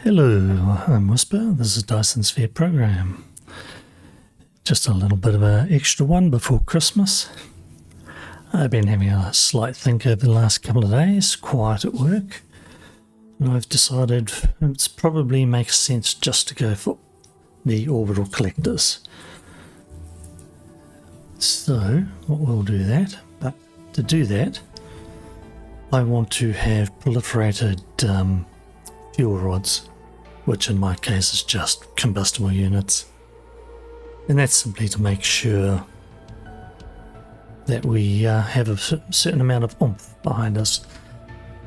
Hello, I'm Whisper. This is Dyson Sphere Program. Just a little bit of an extra one before Christmas. I've been having a slight think over the last couple of days, quiet at work, and I've decided it probably makes sense just to go for the orbital collectors. So, we'll do that, but to do that, I want to have proliferated fuel rods, which in my case is just combustible units. And that's simply to make sure that we have a certain amount of oomph behind us.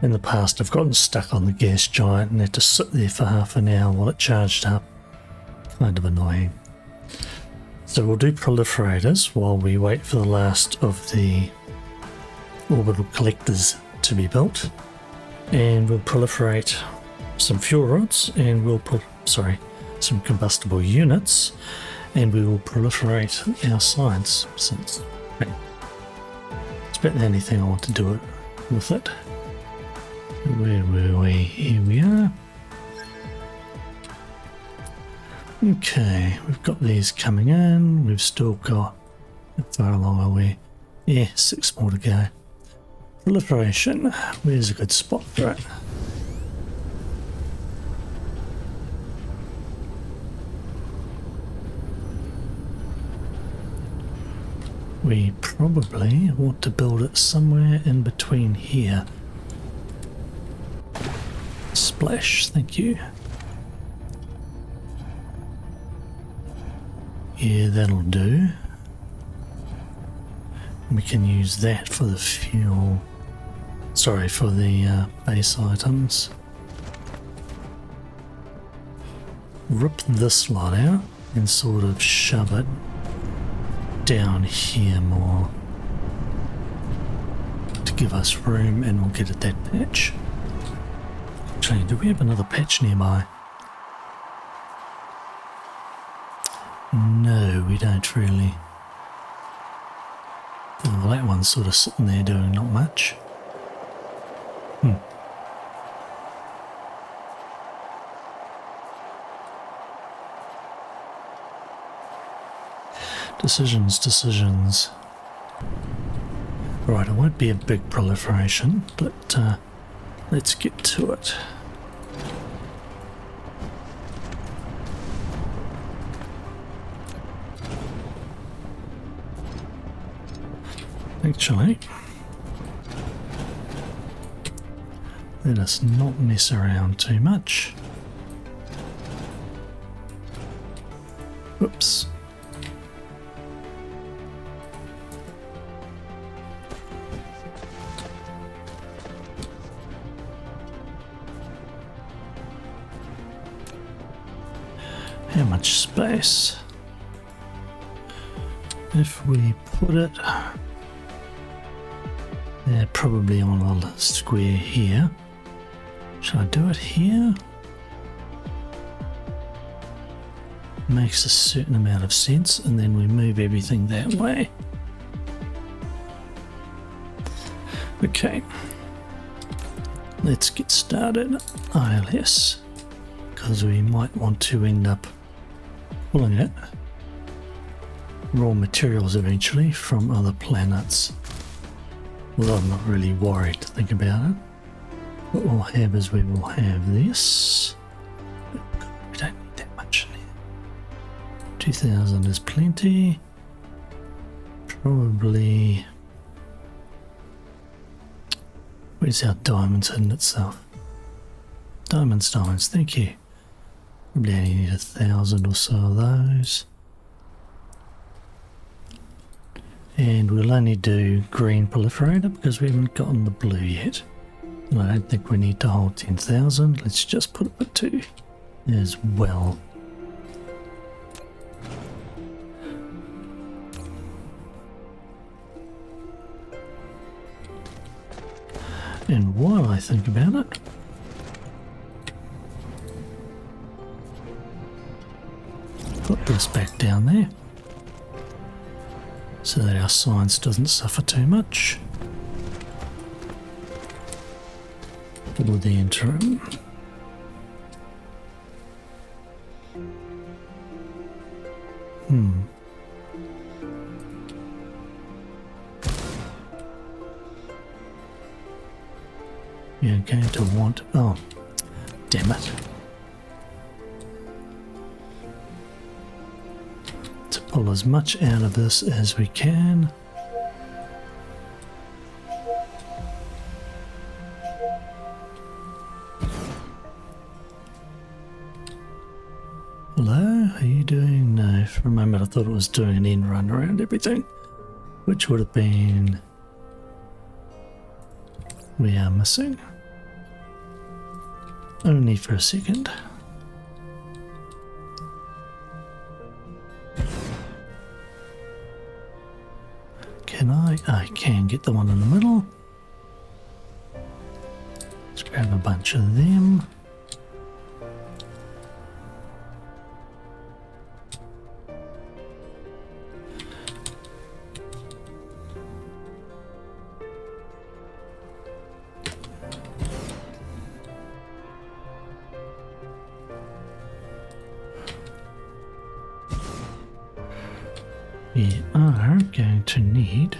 In the past I've gotten stuck on the gas giant and had to sit there for half an hour while it charged up. Kind of annoying. So we'll do proliferators while we wait for the last of the orbital collectors to be built. And we'll proliferate some fuel rods and we'll some combustible units, and we will proliferate our science. So it's about the only thing I want to do it with it. Where were we? Here we are. Okay, we've got these coming in. We've still got, how far along are we? Yeah, 6 more to go. Proliferation. Where's a good spot for it? We probably want to build it somewhere in between here. Splash, thank you. Yeah, that'll do. We can use that for the fuel. Sorry, for the base items. Rip this lot out and sort of shove it down here more to give us room, and we'll get at that patch. Actually, do we have another patch nearby? No, we don't really. Well, that one's sort of sitting there doing not much. Decisions. Right, it won't be a big proliferation, but let's get to it. Actually, let us not mess around too much. Whoops. How much space? If we put it probably on a square here. Should I do it here? Makes a certain amount of sense, and then we move everything that way. Okay, let's get started. ILS, because we might want to end up pulling it raw materials eventually from other planets. Well, I'm not really worried to think about it. What we'll have is we will have this. We don't need that much in here. 2000 is plenty. Probably. Where's our diamonds hidden itself? Diamonds, thank you. Probably only need 1,000 or so of those. And we'll only do green proliferator because we haven't gotten the blue yet. And I don't think we need to hold 10,000. Let's just put it at 2 as well. And while I think about it, put this back down there so that our science doesn't suffer too much for the interim. You're going to want... Oh, damn it. To pull as much out of this as we can. Hello, are you doing? No, for a moment I thought it was doing an end run around everything, which would have been... We are missing. Only for a second. Can I? I can get the one in the middle. Let's grab a bunch of them. We are going to need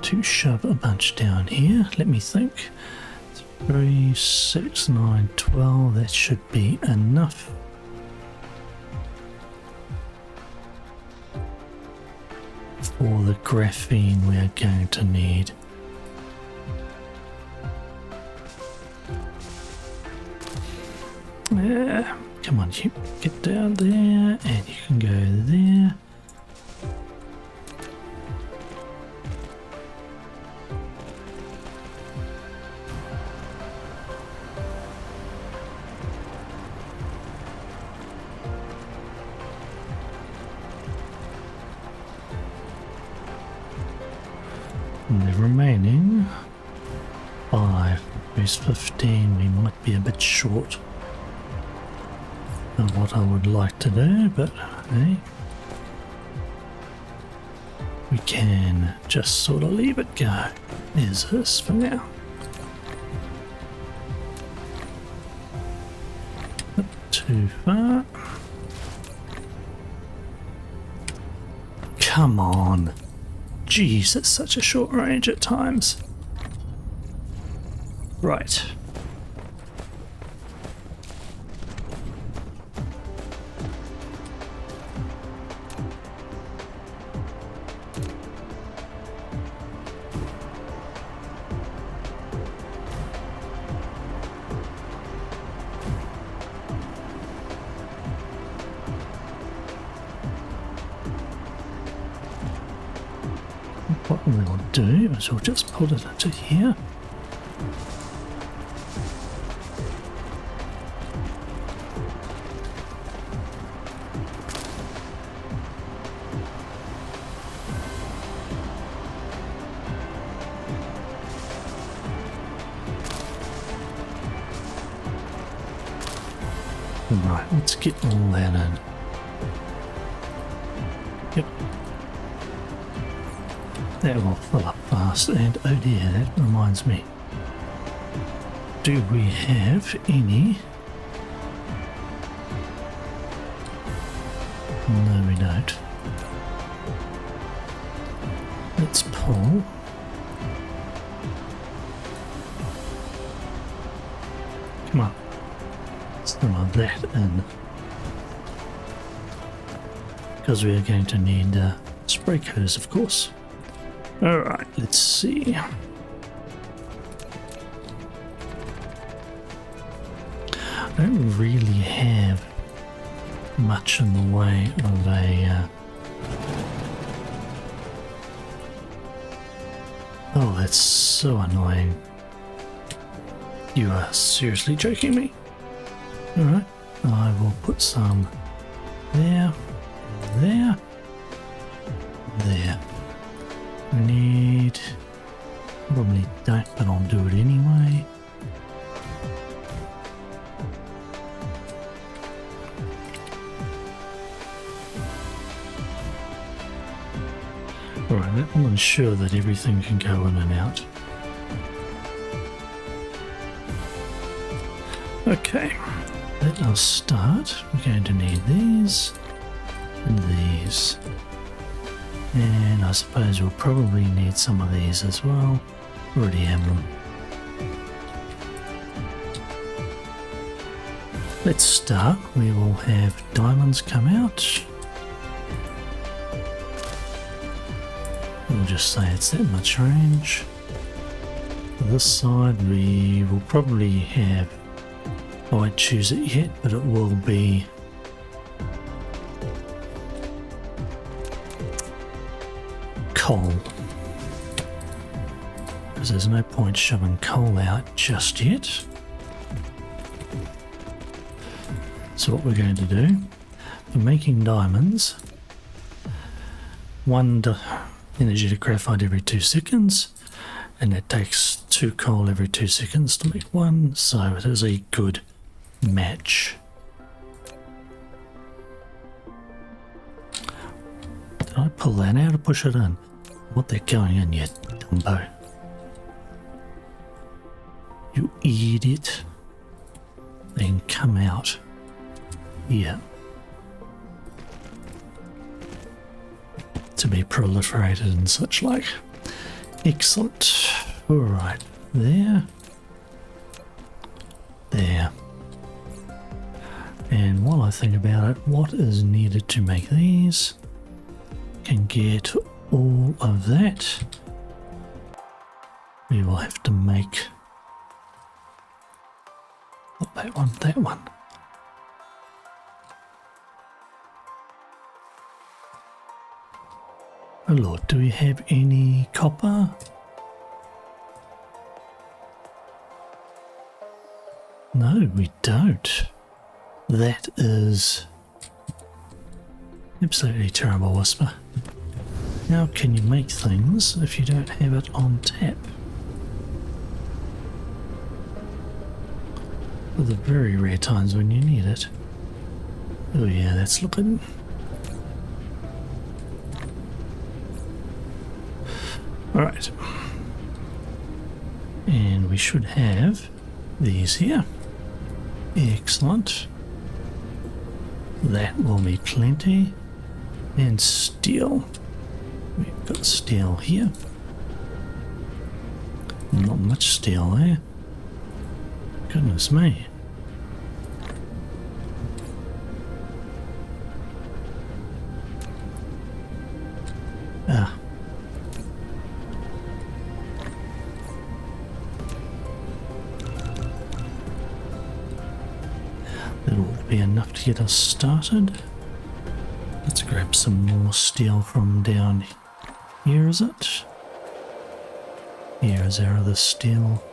to shove a bunch down here. Let me think. 3, 6, 9, 12. That should be enough. For the graphene we are going to need. Yeah, come on, you get down there, and you can go there. And the remaining 5, there's 15, we might be a bit short of what I would like to do, but hey, we can just sort of leave it go as is for now. Not too far. Come on. Jeez, it's such a short range at times. Right. What we'll do is we'll just put it into here. Right, let's get all that in. Yep. That will fill up fast, and oh dear, that reminds me. Do we have any? No, we don't. Let's pull. Come on. Some of that in. Because we are going to need spray coaters, of course. Alright, let's see. I don't really have much in the way of a... Oh, that's so annoying. You are seriously joking me? Alright, I will put some there, there, there. We need... Probably don't, but I'll do it anyway. Alright, that will ensure that everything can go in and out. Okay, let us start. We're going to need these, and these. And I suppose we'll probably need some of these as well. Already have them. Let's start. We will have diamonds come out. We'll just say it's that much range. This side we will probably have, I won't choose it yet, but it will be coal, because there's no point shoving coal out just yet. So what we're going to do for making diamonds, one energetic graphite every 2 seconds, and it takes 2 coal every 2 seconds to make one, so it is a good match. Did I pull that out or push it in? What, they're going in, you dumbo. You idiot. They can come out. Yeah. To be proliferated and such like. Excellent. Alright, there. There. And while I think about it, what is needed to make these? Can get all of that. We will have to make not that one, that one. Oh Lord, do we have any copper? No, we don't. That is absolutely terrible, Whisper. How can you make things if you don't have it on tap? For the very rare times when you need it. Oh yeah, that's looking... Alright. And we should have these here. Excellent. That will be plenty. And steel. We've got steel here. Not much steel there. Goodness me. Ah. That ought to be enough to get us started. Let's grab some more steel from down here, is it? Here is our other steel,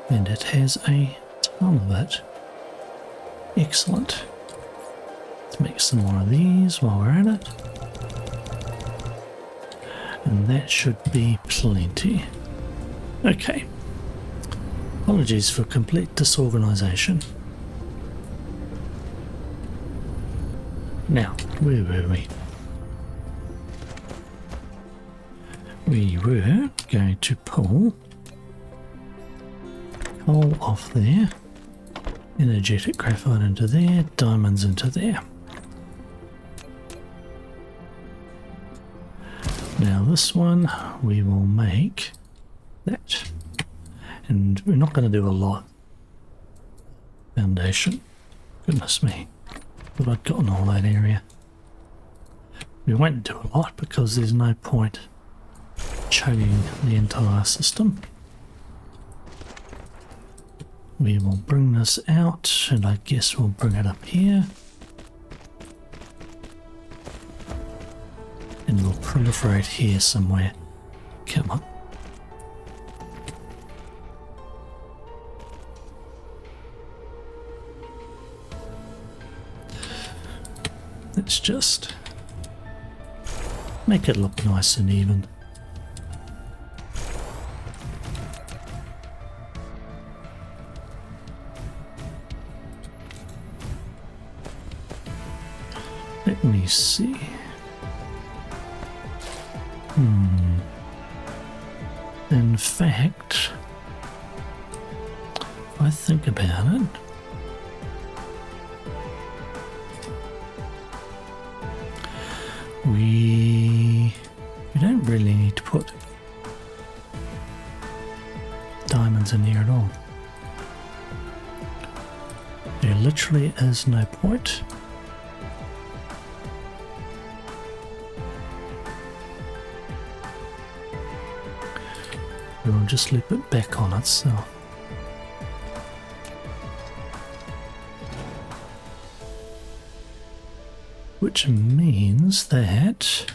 and it has a ton of it. Excellent. Let's make some more of these while we're at it. And that should be plenty. Okay. Apologies for complete disorganization. Now, where were we? We were going to pull coal off there, energetic graphite into there, diamonds into there. Now this one we will make that, and we're not going to do a lot. Foundation, goodness me. But I'd gotten all that area. We won't do a lot because there's no point chugging the entire system. We will bring this out, and I guess we'll bring it up here. And we'll proliferate here somewhere. Come on. Let's just make it look nice and even. Let me see. In fact, if I think about it, We don't really need to put diamonds in here at all. There literally is no point. We'll just loop it back on itself. Which means that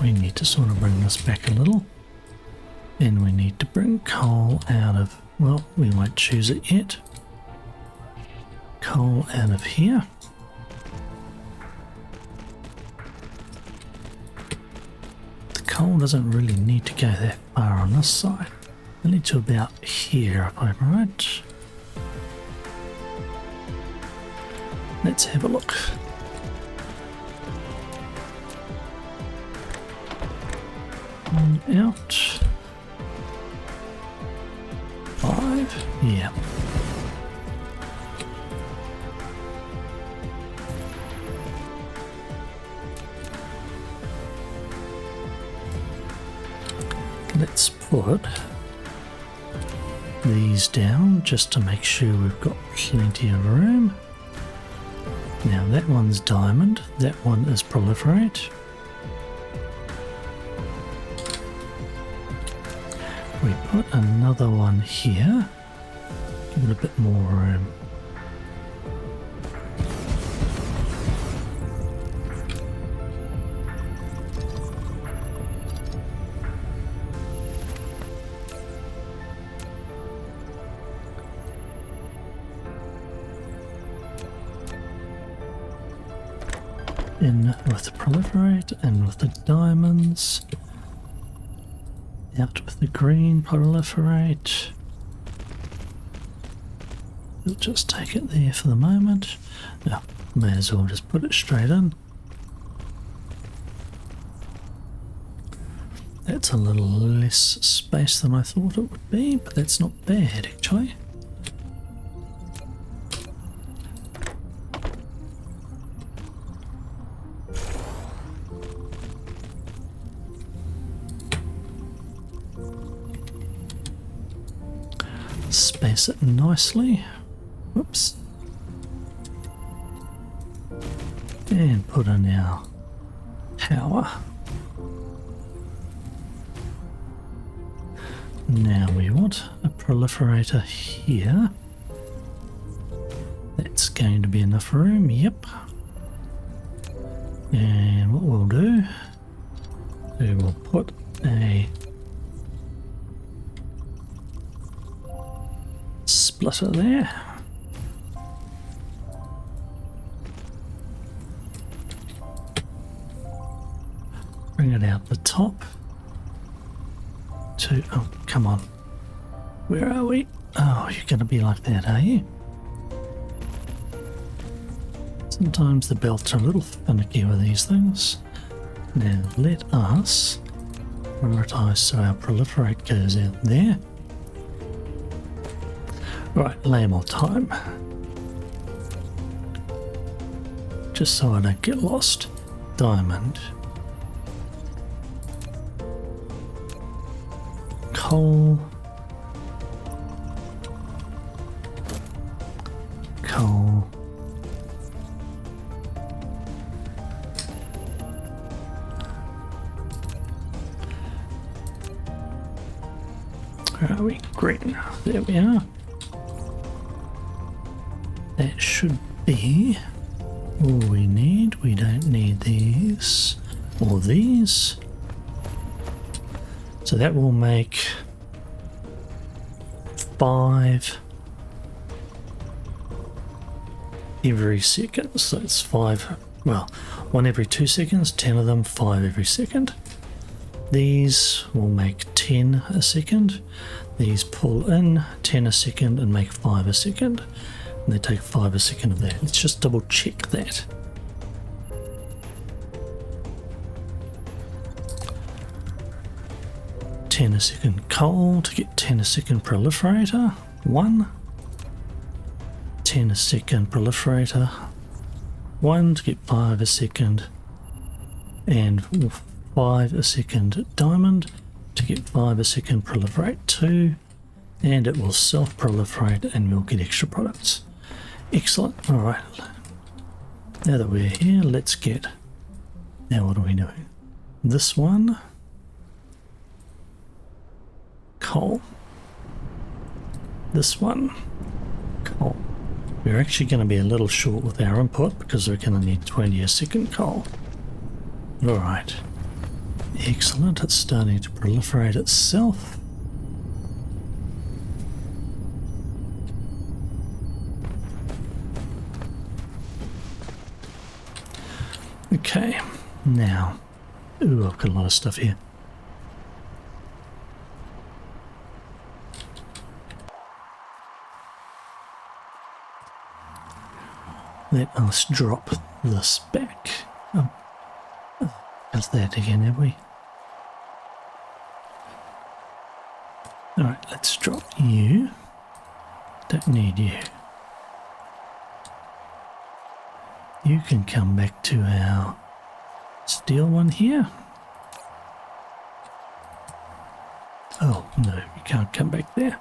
we need to sort of bring this back a little. And we need to bring coal out of, well, we won't choose it yet. Coal out of here. The coal doesn't really need to go that far on this side. Only to about here, if I'm right. Let's have a look. One out. 5, yeah. Let's put these down just to make sure we've got plenty of room. Now that one's diamond, that one is proliferate. We put another one here, give it a bit more room. In with the proliferate, in with the diamonds, out with the green proliferate. We'll just take it there for the moment. Now, may as well just put it straight in. That's a little less space than I thought it would be, but that's not bad actually. Space it nicely. Whoops. And put in our power. Now we want a proliferator here. That's going to be enough room, yep. And what we'll do, we will put a splitter there. Bring it out the top to, oh come on, where are we? Oh, you're going to be like that, are you? Sometimes the belts are a little finicky with these things. Now let us prioritize so our proliferate goes out there. Right, label time. Just so I don't get lost. Diamond. Coal. Coal. Where are we? Green. There we are. That should be all we need. We don't need these or these. So that will make 5 every second. So it's 5, well, 1 every 2 seconds, 10 of them, 5 every second. These will make 10 a second. These pull in 10 a second and make 5 a second. And they take 5 a second of that. Let's just double check that. $10 a second coal to get 10 a second proliferator. 1. 10 a second proliferator, 1 to get 5 a second, and 5 a second diamond to get 5 a second proliferate 2, and it will self-proliferate and we'll get extra products. Excellent. Alright, now that we're here, let's get, now what are we doing? This one, coal. This one, coal. We're actually going to be a little short with our input because we're going to need 20 a second coal. Alright, excellent, it's starting to proliferate itself. Okay, now, ooh, I've got a lot of stuff here. Let us drop this back. How's that again, have we? Alright, let's drop you. Don't need you. You can come back to our steel one here. Oh, no, you can't come back there.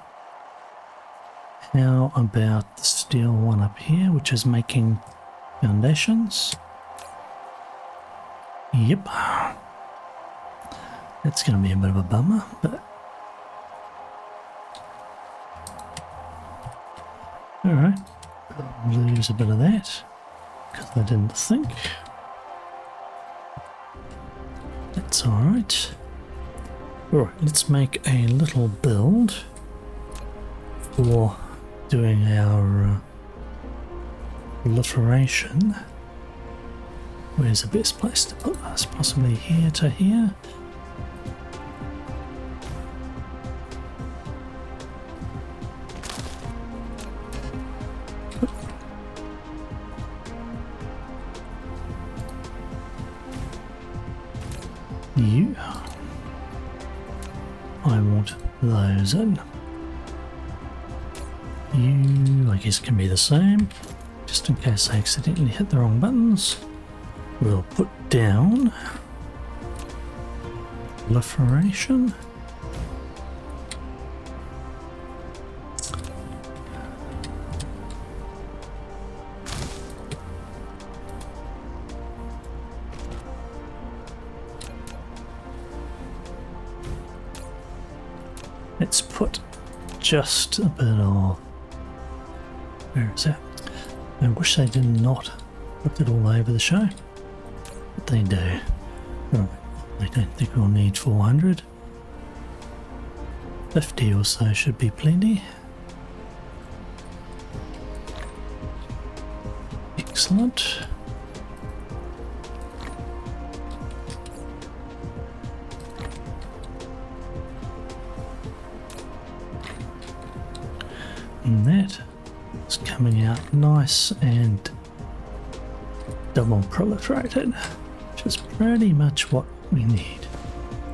How about the steel one up here, which is making foundations? Yep. That's going to be a bit of a bummer, but... Alright, I'll lose a bit of that, because I didn't think. That's alright. Alright, let's make a little build for doing our proliferation. Where's the best place to put this? Possibly here to here. You. I want those in. You, I guess, can be the same. Just in case I accidentally hit the wrong buttons. We'll put down proliferation. Let's put just a bit of, where is that? I wish they did not put it all over the show. But they do. Right, I don't think we'll need 400. 50 or so should be plenty. Excellent. And that is coming out nice and double proliferated, which is pretty much what we need.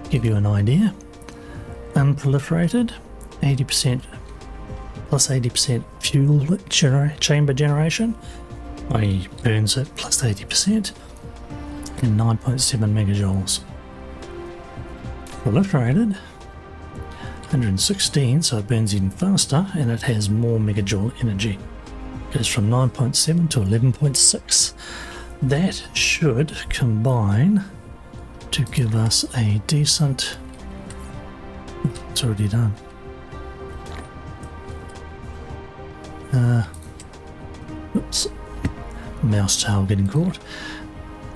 Give you an idea, unproliferated, 80% plus 80% fuel chamber generation, i.e. burns it plus 80%, and 9.7 megajoules. Proliferated, 116, so it burns even faster, and it has more megajoule energy. Goes from 9.7 to 11.6. That should combine to give us a decent... It's already done. Oops. Mouse tail getting caught.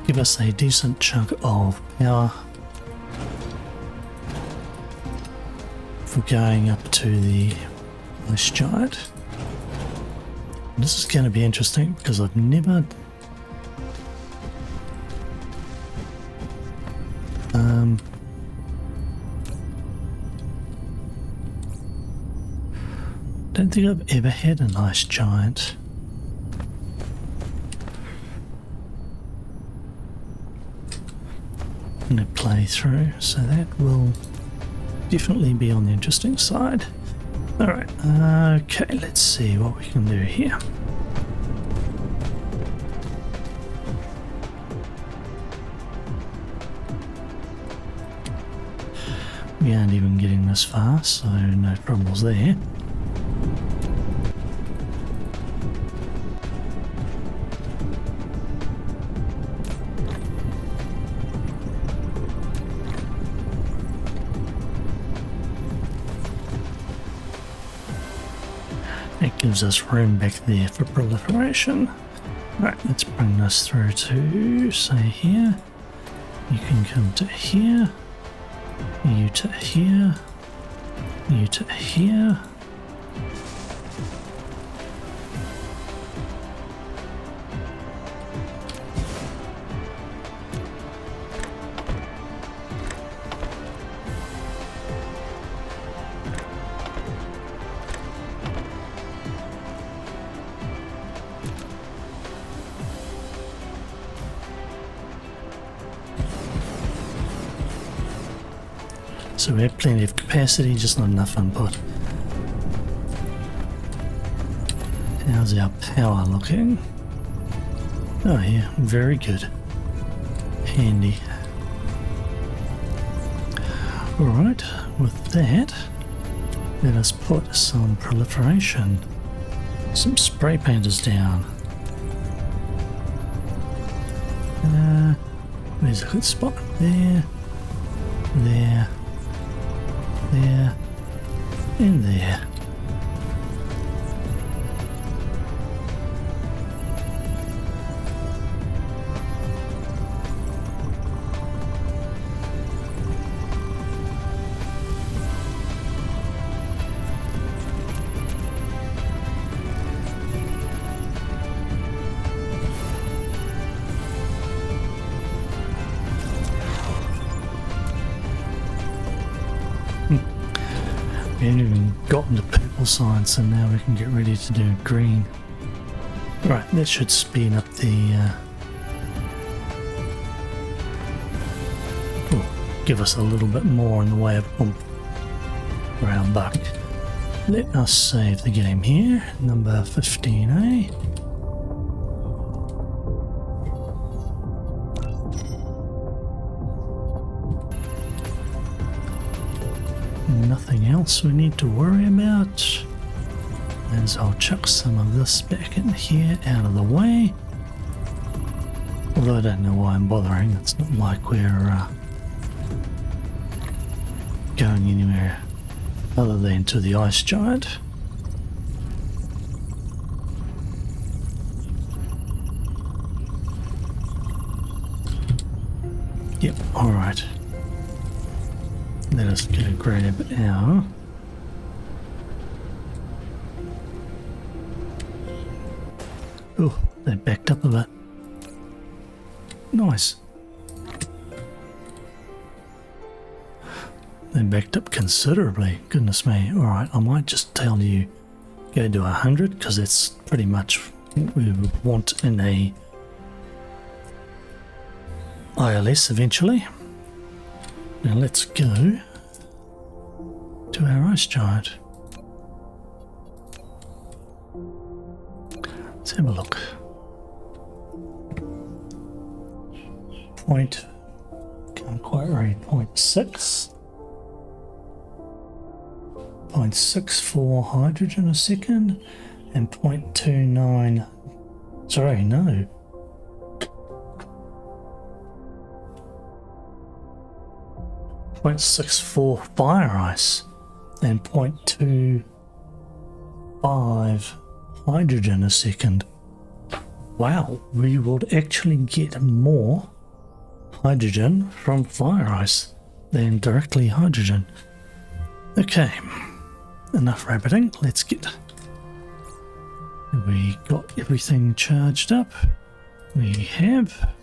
Give us a decent chunk of power for going up to the ice giant. This is going to be interesting because I've never don't think I've ever had an ice giant. In a playthrough, so that will definitely be on the interesting side. Alright, okay, let's see what we can do here. We aren't even getting this far, so no troubles there. It gives us room back there for proliferation. Right, let's bring this through to, say, here. You can come to here. You to here. You to here. So we have plenty of capacity, just not enough input. How's our power looking? Oh yeah, very good. Handy. Alright, with that, let us put some proliferation. Some spray painters down. There's a good spot. There. There. There. And there. We haven't even gotten to purple science, and now we can get ready to do green. Right, that should speed up the... give us a little bit more in the way of oomph for our buck. Let us save the game here, number 15A. Nothing else we need to worry about. As I'll chuck some of this back in here out of the way. Although I don't know why I'm bothering. It's not like we're going anywhere other than to the ice giant. Yep, alright. Let us get a grab our oh, they backed up a bit. Nice. They backed up considerably. Goodness me. Alright, I might just tell you go to 100 because that's pretty much what we would want in a ILS eventually. Now let's go to our ice giant. Let's have a look. Can't quite read, 0.64 hydrogen a second and 0.29, sorry, no. 0.64 fire ice and 0.25 hydrogen a second. Wow, we would actually get more hydrogen from fire ice than directly hydrogen. Okay, enough rabbiting. Let's get... We got everything charged up. We have...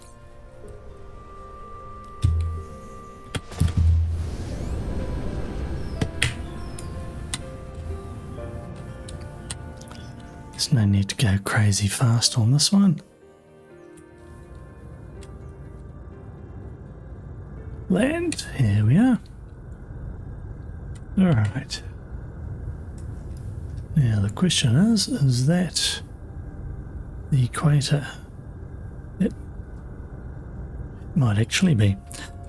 There's no need to go crazy fast on this one. Land, here we are. Alright. Now the question is that the equator? It might actually be.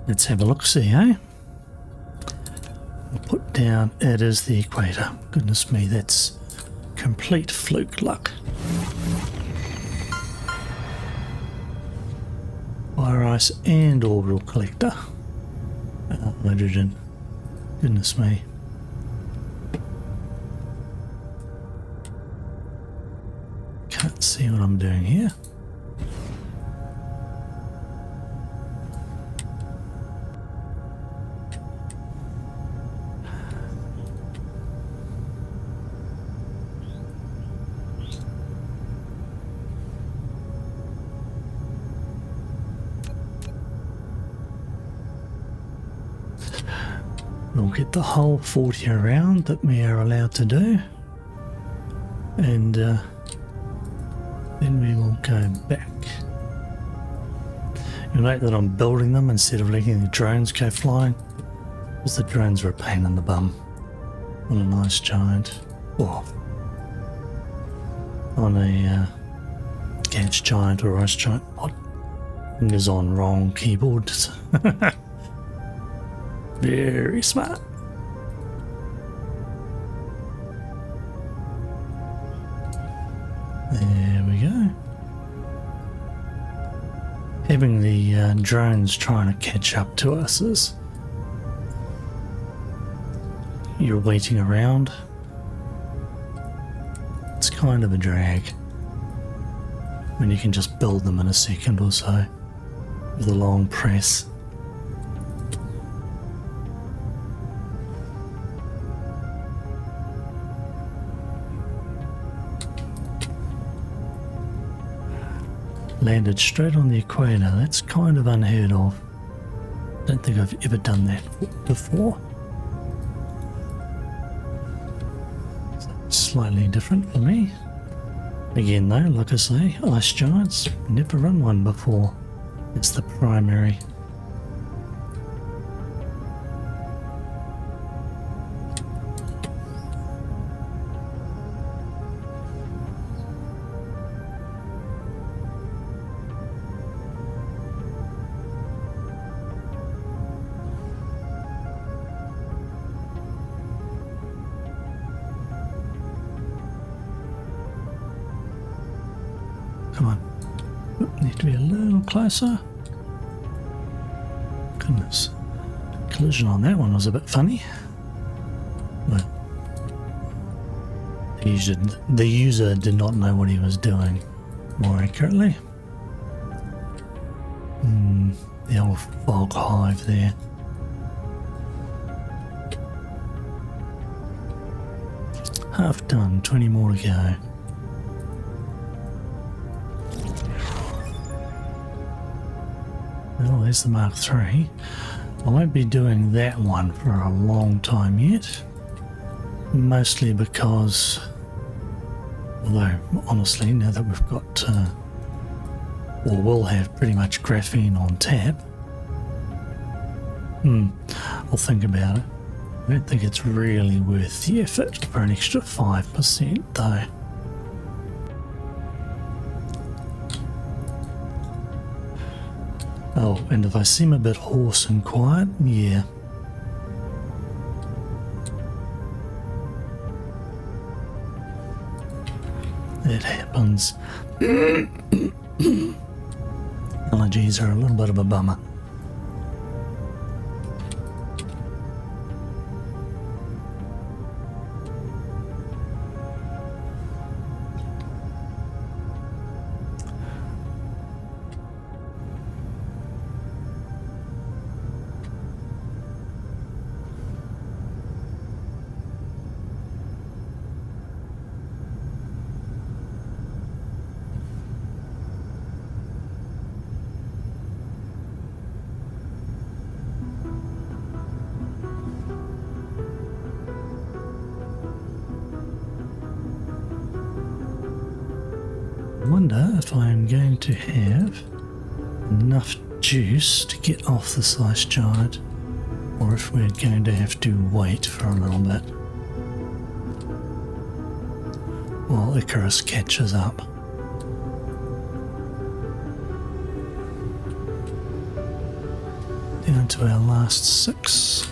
Let's have a look, see, eh? I'll put down it is the equator. Goodness me, that's complete fluke luck. Fire ice and orbital collector. Hydrogen. Goodness me. Can't see what I'm doing here. We'll get the whole 40 around that we are allowed to do, and then we will go back. You'll note that I'm building them instead of letting the drones go flying, because the drones are a pain in the bum on a nice giant, or on a gas giant or ice giant. Fingers on wrong keyboard. Very smart. There we go. Having the drones trying to catch up to us is you're waiting around. It's kind of a drag when you can just build them in a second or so with a long press. Landed straight on the equator. That's kind of unheard of. Don't think I've ever done that before. Slightly different for me. Again though, like I say, ice giants, never run one before. It's the primary. Come on. Oop, need to be a little closer. Goodness. Collision on that one was a bit funny. Well, the user did not know what he was doing more accurately. The old fog hive there. Half done, 20 more to go. Well, there's the Mark III. I won't be doing that one for a long time yet. Mostly because, although honestly, now that we've got, or will have pretty much graphene on tap, I'll think about it. I don't think it's really worth the effort for an extra 5% though. Oh, and if I seem a bit hoarse and quiet, yeah. It happens. Allergies are a little bit of a bummer. I wonder if I am going to have enough juice to get off this ice giant, or if we're going to have to wait for a little bit while Icarus catches up. Down to our last 6.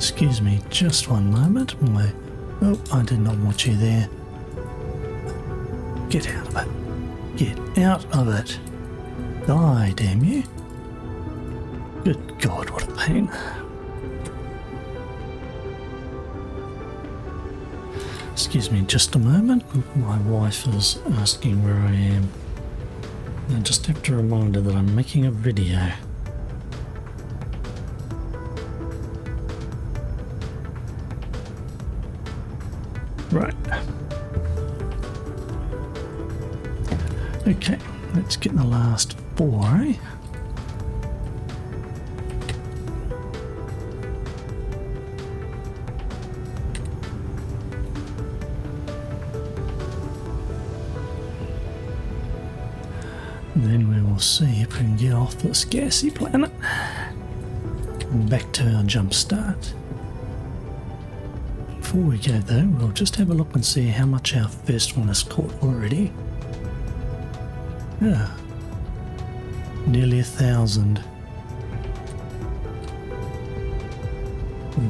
Excuse me, just one moment. Oh, I did not want you there. Get out of it. Get out of it. Die, damn you. Good God, what a pain. Excuse me just a moment. My wife is asking where I am. I just have to remind her that I'm making a video. Right. Okay, let's get the last 4, eh? And then we will see if we can get off this gassy planet and back to our jumpstart. Before we go though, we'll just have a look and see how much our first one has caught already. Yeah, nearly 1,000.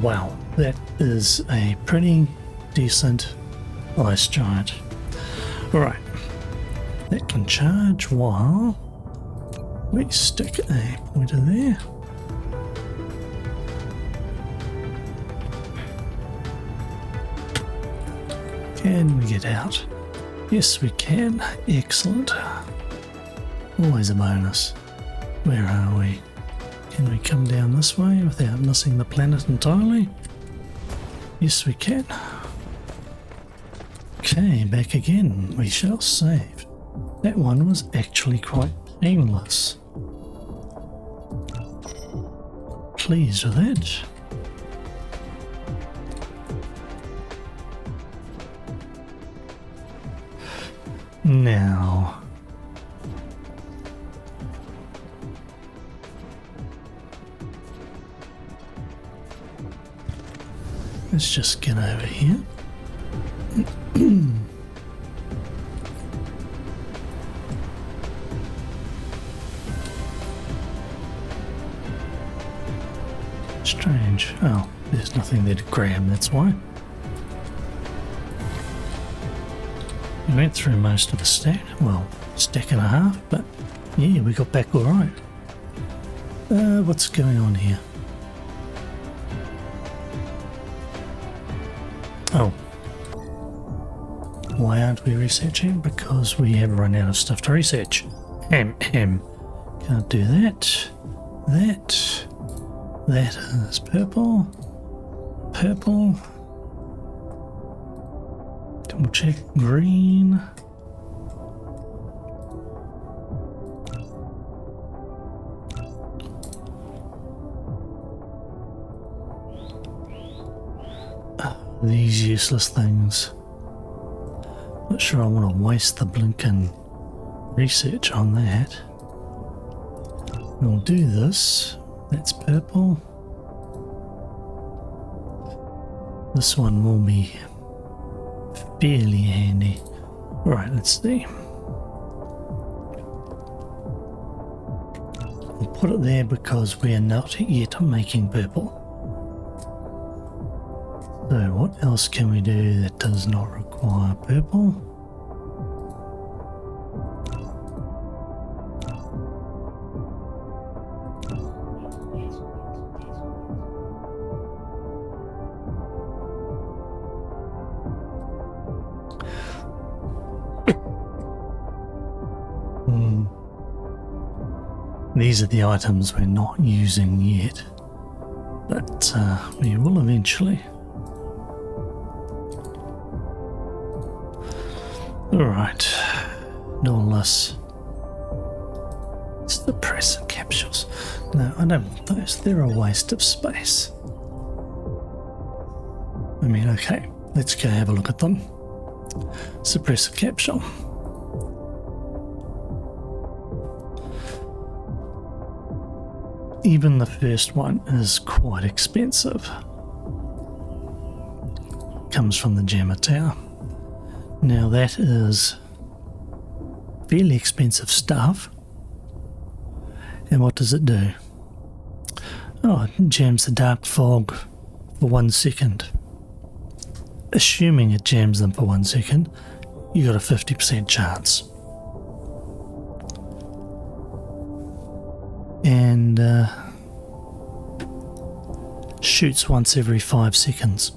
Wow, that is a pretty decent ice giant. Alright, that can charge while we stick a pointer there. Can we get out? Yes, we can. Excellent. Always a bonus. Where are we? Can we come down this way without missing the planet entirely? Yes, we can. Okay, back again. We shall save. That one was actually quite painless. Pleased with that. Now, let's just get over here. Strange. Oh, there's nothing there to grab, that's why. We went through most of the stack, well, stack and a half, but yeah, we got back alright. What's going on here? Oh. Why aren't we researching? Because we have run out of stuff to research. Can't do that. That is purple. Purple. Double check green. These useless things. Not sure I want to waste the blinking research on that. We'll do this. That's purple. This one will be fairly handy. Right, let's see. We'll put it there because we are not yet making purple. So what else can we do that does not require purple? These are the items we're not using yet, but we will eventually. Alright, Norless. It's the presser capsules. No, I don't want those. They're a waste of space. I mean, okay, let's go have a look at them. Suppressor capsule. Even the first one is quite expensive. Comes from the Jammer Tower. Now that is fairly expensive stuff. And what does it do? Oh, it jams the dark fog for 1 second. Assuming it jams them for 1 second, you got a 50% chance. And shoots once every 5 seconds.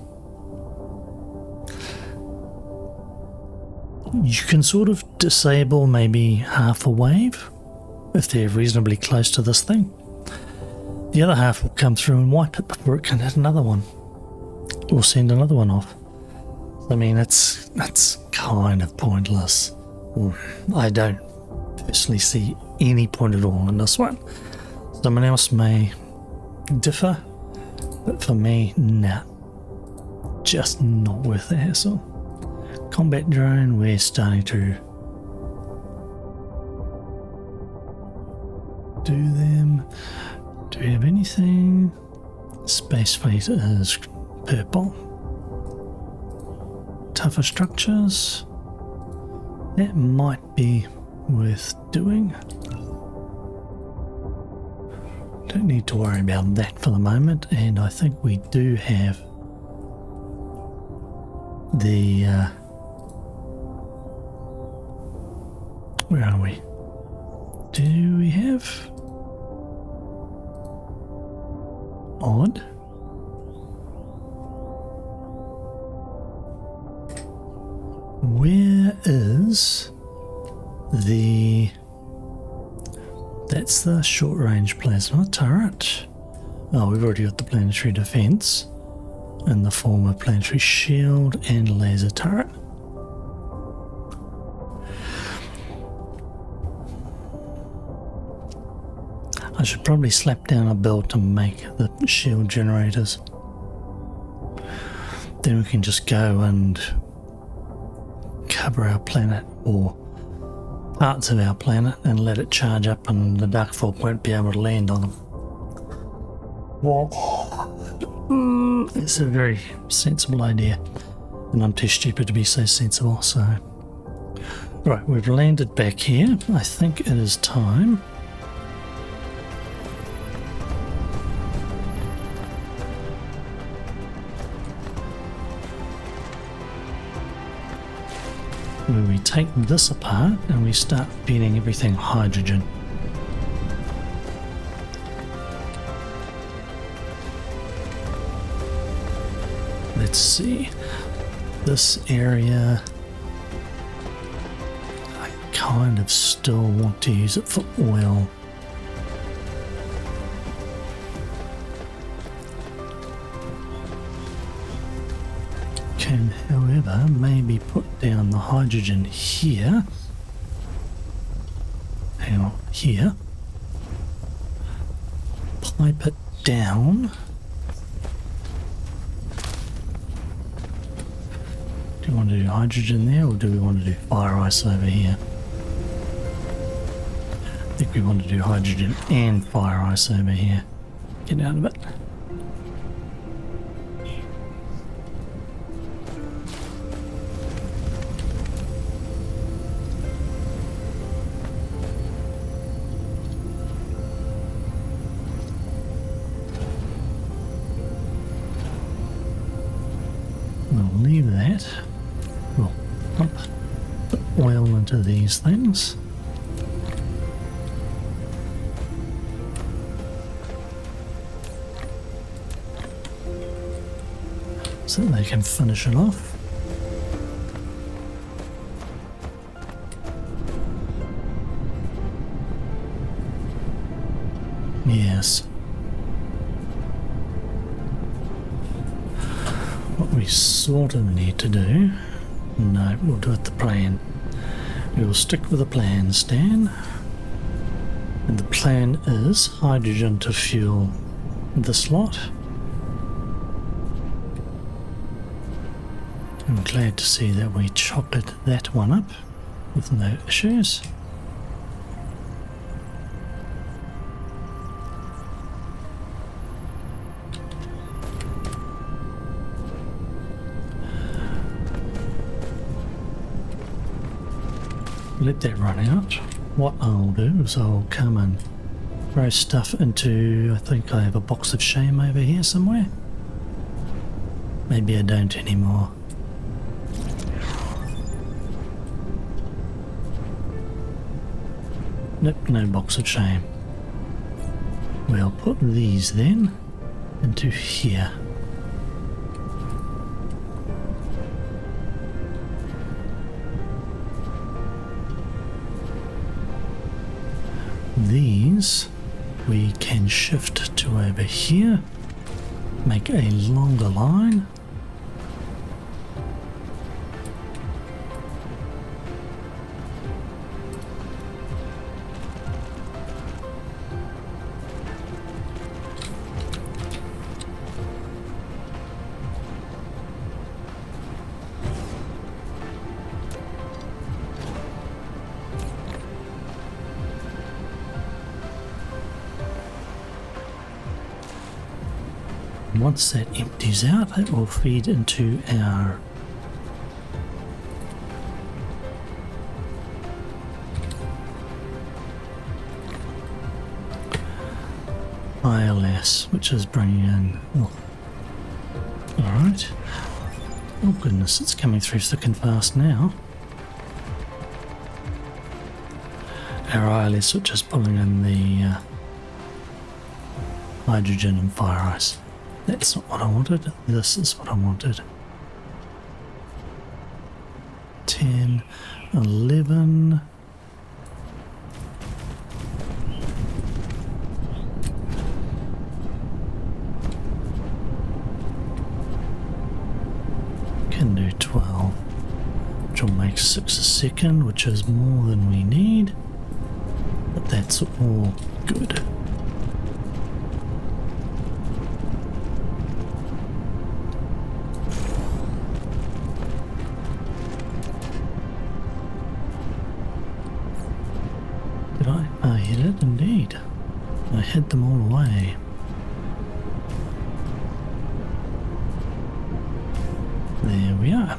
You can sort of disable maybe half a wave if they're reasonably close to this thing. The other half will come through and wipe it before it can hit another one, or send another one off. I mean, that's kind of pointless. I don't personally see any point at all in this one. Someone else may differ, but for me, nah, just not worth the hassle. Combat drone, we're starting to do them. Do we have anything? Space fleet is purple. Tougher structures, that might be worth doing. Don't need to worry about that for the moment, and I think we do have the where are we? Do we have odd? Where is the... That's the short range plasma turret. Oh, we've already got the planetary defense in the form of planetary shield and laser turret. I should probably slap down a build to make the shield generators. Then we can just go and cover our planet or parts of our planet and let it charge up, and the dark folk won't be able to land on them. It's a very sensible idea, and I'm too stupid to be so sensible, so... Right, we've landed back here. I think it is time where we take this apart and we start feeding everything hydrogen. Let's see, this area, I kind of still want to use it for oil. Can, however, maybe put down the hydrogen here. Hang on, here. Pipe it down. Do you want to do hydrogen there, or do we want to do fire ice over here? I think we want to do hydrogen and fire ice over here. Get out of it. We'll leave that. We'll pump the oil into these things. So they can finish it off. Yes. What we sort of need to do... No, we'll do it the plan. We will stick with the plan, Stan. And the plan is hydrogen to fuel this lot. I'm glad to see that we chocolate that one up with no issues. Let that run out. What I'll do is I'll come and throw stuff into, I think I have a box of shame over here somewhere. Maybe I don't anymore. Nope, no box of shame. We'll put these then into here. These we can shift to over here, make a longer line. Once that empties out, it will feed into our ILS, which is bringing in... Oh. Alright. Oh goodness, it's coming through thick and fast now. Our ILS, which is pulling in the hydrogen and fire ice. That's not what I wanted. This is what I wanted. 10, 11. Can do 12, which will make 6 a second, which is more than we need. But that's all good. I hit it indeed. I hid them all away. There we are.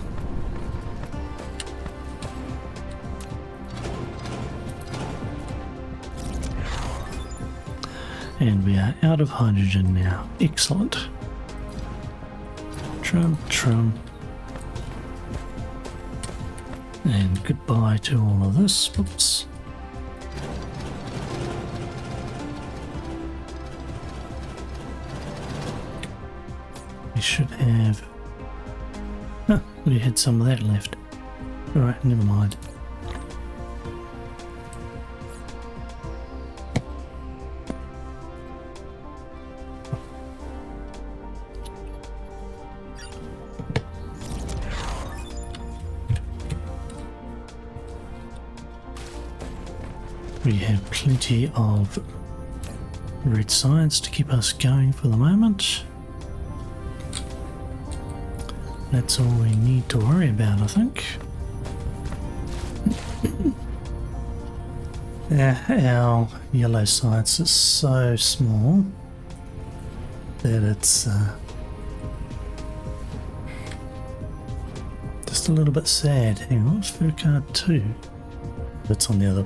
And we are out of hydrogen now. Excellent. Trum, trum. And goodbye to all of this. Whoops. We should have... Huh, we had some of that left. Alright, never mind. We have plenty of red science to keep us going for the moment. That's all we need to worry about, I think. Our yellow science is so small that it's just a little bit sad. Hang on, it's for card 2. That's on the other.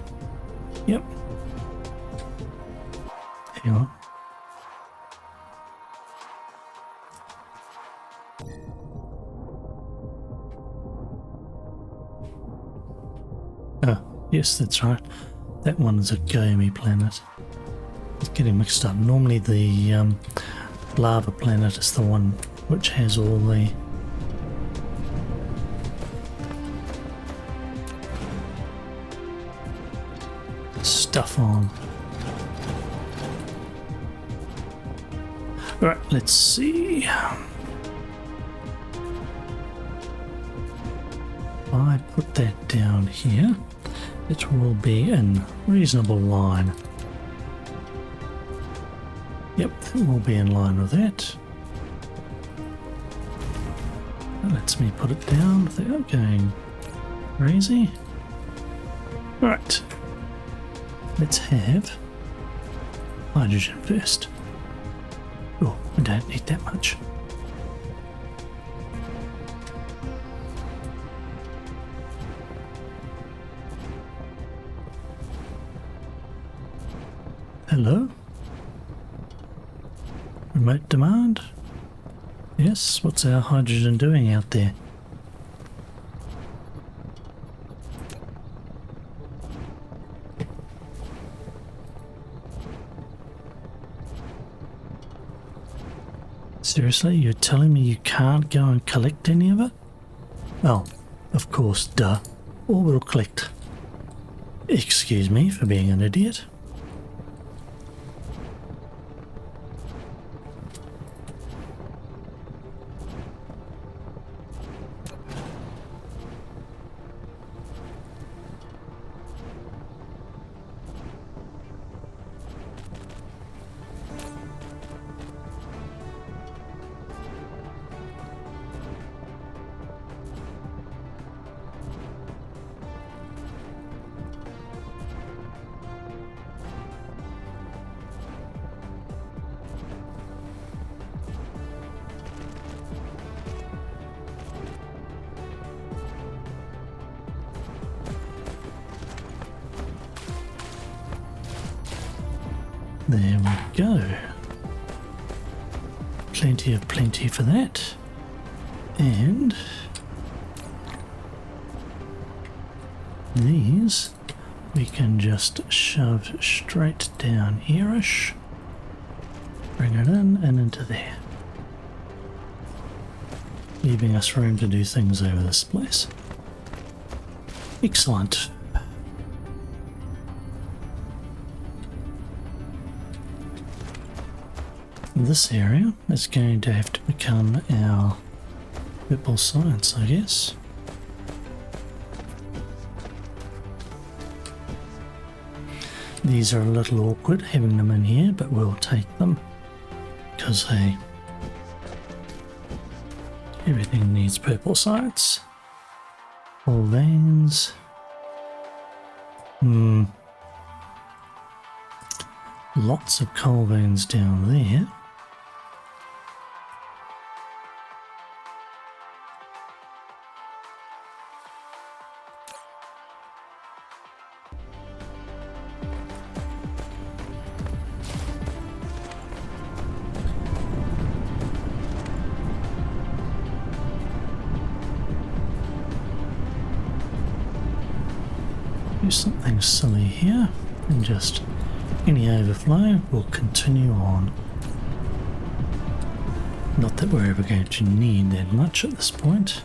Yep. Hang on. Oh, yes, that's right. That one is a Goemi planet. It's getting mixed up. Normally the lava planet is the one which has all the stuff on. Right, let's see. I put that down here. It will be in reasonable line. Yep, it will be in line with that. That lets me put it down without going crazy. Right. Let's have hydrogen first. Oh, I don't need that much. Hello? Remote demand? Yes, what's our hydrogen doing out there? Seriously, you're telling me you can't go and collect any of it? Oh, of course, duh. Orbital collect. Excuse me for being an idiot. There we go. Plenty for that. And these we can just shove straight down here-ish. Bring it in and into there. Leaving us room to do things over this place. Excellent. This area is going to have to become our purple science, I guess. These are a little awkward having them in here, but we'll take them because, hey, everything needs purple science. All veins. Lots of coal veins down there. Do something silly here and just any overflow will continue on. Not that we're ever going to need that much at this point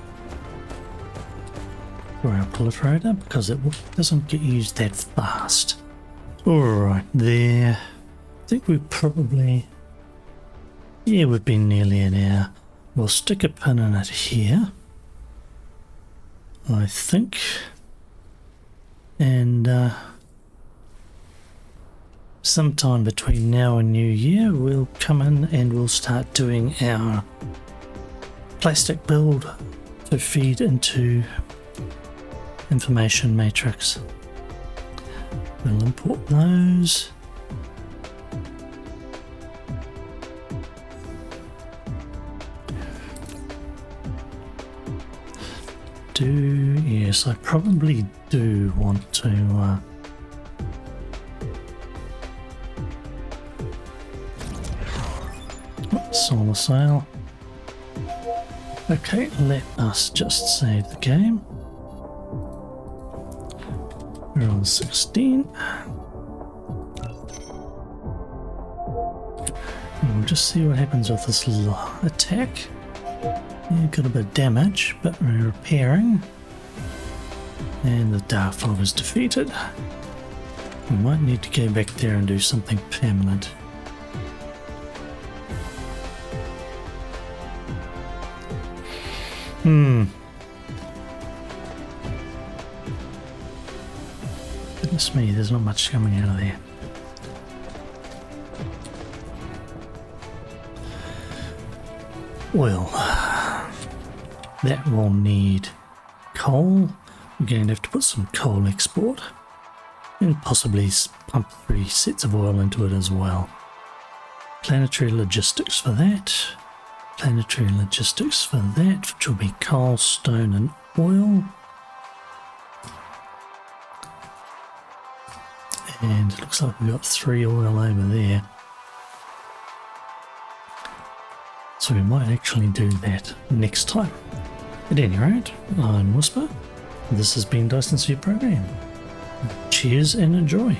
for our proliferator because it doesn't get used that fast. Alright, there. I think we probably... yeah, we've been nearly an hour. We'll stick a pin in it here, I think. And sometime between now and New Year we'll come in and we'll start doing our plastic build to feed into information matrix. We'll import those. Yes, I probably do want to solar sail. Okay, let us just save the game. We're on 16. And we'll just see what happens with this attack. Yeah, got a bit of damage, but we're repairing. And the Dark Fog is defeated. We might need to go back there and do something permanent. Goodness me, there's not much coming out of there. Well, that will need coal. We're going to have to put some coal export and possibly pump 3 sets of oil into it as well. Planetary logistics for that. Planetary logistics for that, which will be coal, stone and oil. And it looks like we've got 3 oil over there. So we might actually do that next time. At any rate, I'm Whisper. This has been Dyson Program. Cheers and enjoy.